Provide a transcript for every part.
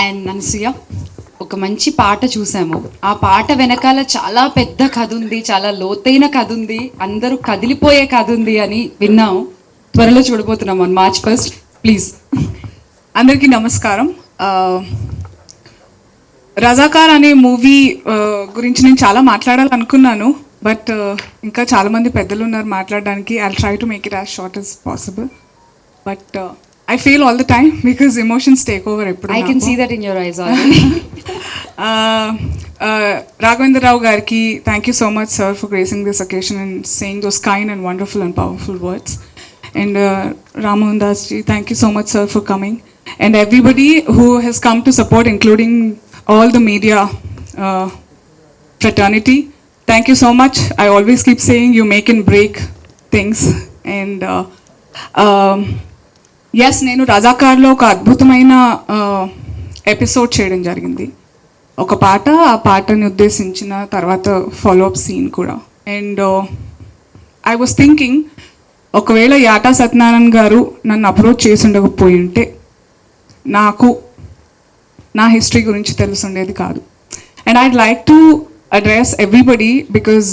And Anasuya, ఒక మంచి పాట చూసాము. ఆ పాట వెనకాల చాలా పెద్ద కథ ఉంది, చాలా లోతైన కథ ఉంది, అందరూ కదిలిపోయే కథ ఉంది అని విన్నాము. త్వరలో చూడబోతున్నాం ఆన్ March 1st. ప్లీజ్. అందరికీ నమస్కారం. రజాకార్ అనే మూవీ గురించి నేను చాలా మాట్లాడాలనుకున్నాను, బట్ ఇంకా చాలామంది పెద్దలు ఉన్నారు మాట్లాడడానికి. I try to make it as short as possible, but I feel all the time because emotions take over ఎప్పుడు. I can see that in your eyes already. Raghavendra Rao గారికి thank you so much sir for gracing this occasion and saying those kind and wonderful and powerful words. And Ramohan Das ji, thank you so much sir for coming, and everybody who has come to support, including all the media fraternity, thank you so much. I always keep saying you make and break things, and yes, నేను రజాకార్లో ఒక అద్భుతమైన episode చేయడం జరిగింది. ఒక పాట, ఆ పాటని ఉద్దేశించిన తర్వాత ఫాలోఅప్ సీన్ కూడా. అండ్ ఐ వాస్ థింకింగ్, ఒకవేళ యాటా సత్యనారాయణ గారు నన్ను అప్రోచ్ చేసి ఉండకపోయి ఉంటే నాకు నా హిస్టరీ గురించి తెలుసుండేది కాదు. And I'd like to address everybody because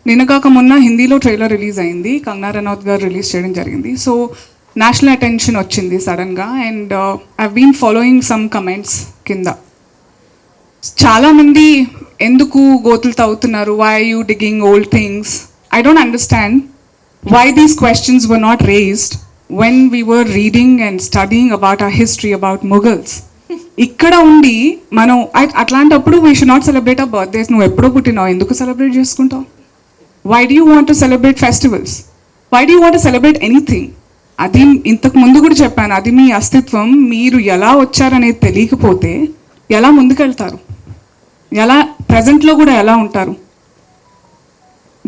నిన్నగాక మొన్న హిందీలో ట్రైలర్ రిలీజ్ అయింది, కంగనా రనౌత్ గారు రిలీజ్ చేయడం జరిగింది. సో నేషనల్ అటెన్షన్ వచ్చింది సడన్గా, and I been following some comments కింద. చాలామంది ఎందుకు గోతులు తవ్వుతున్నారు, why you digging old things, I don't understand why these questions were not raised when we were reading and studying about our history about Mughals. ఇక్కడ ఉండి మనం అట్లాంటప్పుడు we should not celebrate our birthdays. నువ్వు ఎప్పుడో పుట్టినావు, ఎందుకు celebrate చేసుకుంటావు? Why do you want to celebrate festivals? Why do you want to celebrate anything? అది ఇంతకు ముందు కూడా చెప్పాను, అది మీ అస్తిత్వం. మీరు ఎలా వచ్చారనేది తెలియకపోతే ఎలా ముందుకెళ్తారు, ఎలా ప్రజెంట్లో కూడా ఎలా ఉంటారు?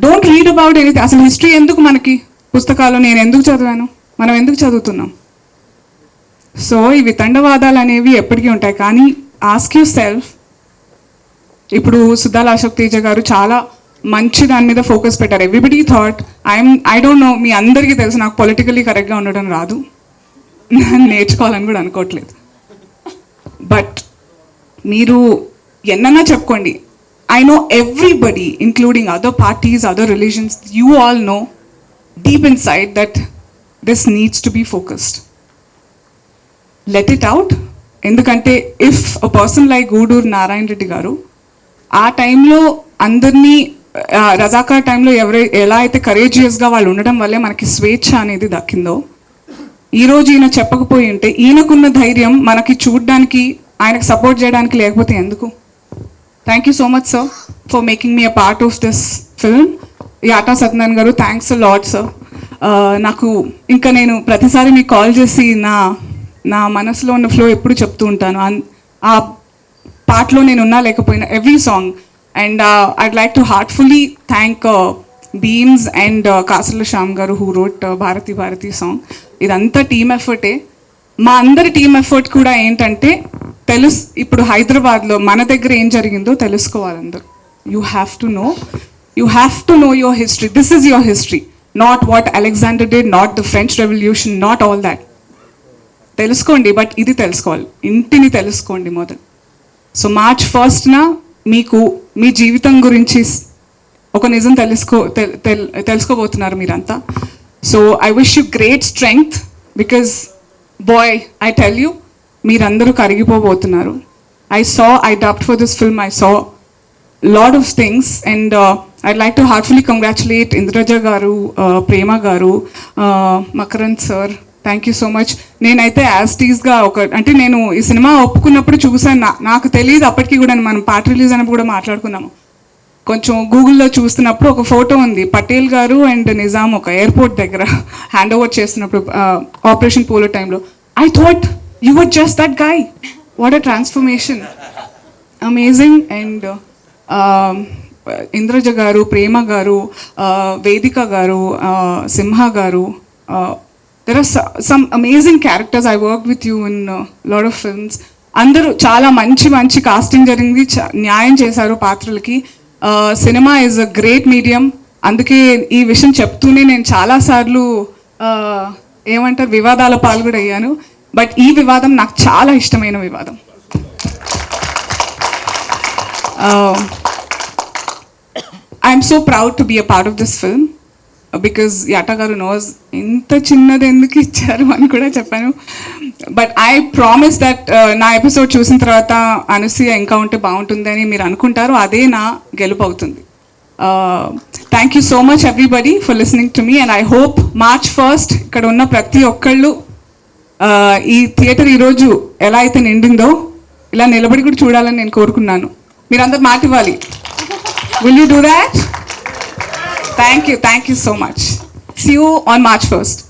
Don't read about anything. అసలు హిస్టరీ ఎందుకు మనకి? పుస్తకాలు నేను ఎందుకు చదివాను, మనం ఎందుకు చదువుతున్నాం? సో ఈ వితండవాదాలు అనేవి ఎప్పటికీ ఉంటాయి. కానీ ఆస్క్ యూ సెల్ఫ్, ఇప్పుడు సుద్దాల అశోక్ తేజ గారు చాలా మంచి దాని మీద ఫోకస్ పెట్టారు. Everybody thought I don't know, మీ అందరికీ తెలుసు నాకు పొలిటికల్లీ కరెక్ట్గా ఉండడం రాదు, నేర్చుకోవాలని కూడా అనుకోవట్లేదు. బట్ మీరు ఎన్నన్నా చెప్పుకోండి, I know everybody, including other parties, other religions, you all know deep inside that this needs to be focused. Let it out. ఎందుకంటే if a person like Guduru Narayan Reddy గారు ఆ టైంలో అందరినీ రజాకార్ టైంలో ఎలా అయితే కరేజియస్గా వాళ్ళు ఉండడం వల్లే మనకి స్వేచ్ఛ అనేది దక్కిందో, ఈరోజు ఈయన చెప్పకపోయి ఉంటే, ఈయనకున్న ధైర్యం మనకి చూడడానికి, ఆయనకు సపోర్ట్ చేయడానికి లేకపోతే ఎందుకు? Thank you so much sir for making me a part of this film. Yata Satyanarayana గారు, థ్యాంక్స్ అ లాట్ సార్. నాకు ఇంకా నేను ప్రతిసారి మీకు కాల్ చేసి నా మనసులో ఉన్న ఫ్లో ఎప్పుడు చెప్తూ ఉంటాను. ఆ పాటలో నేను ఉన్నా లేకపోయినా every song. And I'd like to heartfully thank Bheems and Kasarla Shyam గారు who wrote Bharathi Bharathi song. ఇదంతా టీమ్ ఎఫర్టే. మా అందరి టీమ్ ఎఫర్ట్ కూడా ఏంటంటే, ఇప్పుడు హైదరాబాద్లో మన దగ్గర ఏం జరిగిందో తెలుసుకోవాలి అందరూ. You have to know your history. This is your history, not what Alexander did, not the French revolution, not all that. తెలుసుకోండి, బట్ ఇది తెలుసుకోవాలి, ఇంటిని తెలుసుకోండి మొదలు. సో March 1st మీకు మీ జీవితం గురించి ఒక నిజం తెలుసుకోబోతున్నారు మీరంతా. So I wish you great strength, because boy I tell you, మీరందరూ కరిగిపోబోతున్నారు. I dubbed for this film, I saw lot of things, and I'd like to heartfully congratulate Indraja garu, Prema garu, Makarand sir, thank you so much. నేనైతే as టీజ్గా అంటే నేను ఈ cinema ఒప్పుకున్నప్పుడు చూసాను, నాకు తెలియదు అప్పటికి కూడా. మనం పాట రిలీజ్ అయినప్పుడు కూడా మాట్లాడుకున్నాము. కొంచెం గూగుల్లో చూస్తున్నప్పుడు ఒక ఫోటో ఉంది, పటేల్ గారు అండ్ నిజాం ఒక ఎయిర్పోర్ట్ దగ్గర హ్యాండ్ ఓవర్ చేస్తున్నప్పుడు ఆపరేషన్ పోలో టైంలో. I thought you were just that guy. What a transformation. Amazing. And Indraja garu, Prema garu, Vedika garu, Simha garu, there are some amazing characters. I worked with you in a lot of films. అందరూ చాలా మంచి casting జరిగింది, న్యాయం చేశారు పాత్రలకి. సినిమా is a great medium. అందుకే ఈ విషయం చెప్తూనే నేను చాలాసార్లు ఏమంటారు వివాదాల పాల్గొనయ్యాను. బట్ ఈ వివాదం నాకు చాలా ఇష్టమైన వివాదం. I'm so proud to be a part of this film because Yata గారు నోస్ ఇంత చిన్నది ఎందుకు ఇచ్చారు అని కూడా చెప్పాను. బట్ ఐ ప్రామిస్ దట్ నా ఎపిసోడ్ చూసిన తర్వాత అనసూయ ఇంకా ఉంటే బాగుంటుంది అని మీరు అనుకుంటారు, అదే నా గెలుపు అవుతుంది. Thank you so much everybody for listening to me and I hope March 1st ఇక్కడ ఉన్న ప్రతి ఒక్కళ్ళు ఈ థియేటర్ ఈరోజు ఎలా అయితే నిండిందో ఇలా నిలబడి కూడా చూడాలని నేను కోరుకున్నాను. మీరందరూ మాట ఇవ్వాలి. Will you do that? Thank you so much. See you on March 1st.